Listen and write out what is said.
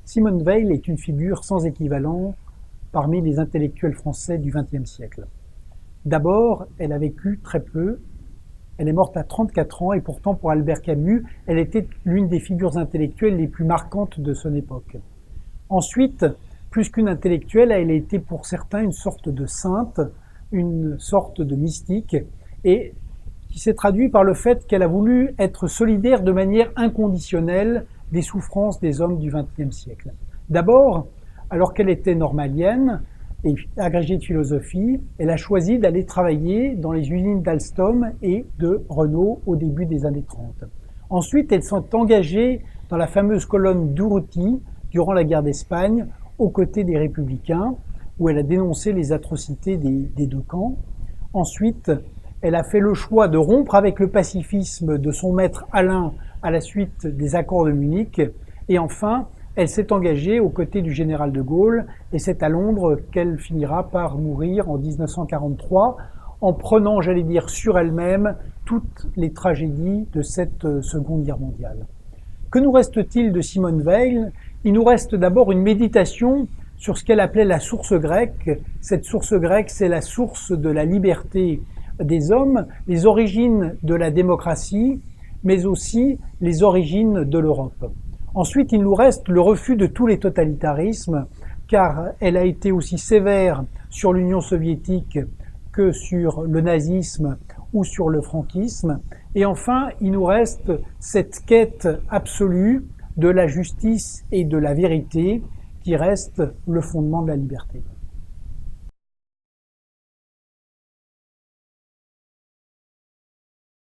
Simone Veil est une figure sans équivalent parmi les intellectuels français du XXe siècle. D'abord, elle a vécu très peu, elle est morte à 34 ans et pourtant pour Albert Camus, elle était l'une des figures intellectuelles les plus marquantes de son époque. Ensuite, plus qu'une intellectuelle, elle a été pour certains une sorte de sainte, une sorte de mystique, et qui s'est traduit par le fait qu'elle a voulu être solidaire de manière inconditionnelle des souffrances des hommes du XXe siècle. D'abord, alors qu'elle était normalienne et agrégée de philosophie, elle a choisi d'aller travailler dans les usines d'Alstom et de Renault au début des années 30. Ensuite, elle s'est engagée dans la fameuse colonne d'Urruti durant la guerre d'Espagne, aux côtés des Républicains, où elle a dénoncé les atrocités des deux camps. Ensuite, elle a fait le choix de rompre avec le pacifisme de son maître Alain à la suite des accords de Munich. Et enfin, elle s'est engagée aux côtés du général de Gaulle, et c'est à Londres qu'elle finira par mourir en 1943, en prenant, j'allais dire, sur elle-même toutes les tragédies de cette Seconde Guerre mondiale. Que nous reste-t-il de Simone Veil? Il nous reste d'abord une méditation sur ce qu'elle appelait la source grecque. Cette source grecque, c'est la source de la liberté des hommes, les origines de la démocratie, mais aussi les origines de l'Europe. Ensuite, il nous reste le refus de tous les totalitarismes, car elle a été aussi sévère sur l'Union soviétique que sur le nazisme ou sur le franquisme. Et enfin, il nous reste cette quête absolue de la justice et de la vérité qui reste le fondement de la liberté.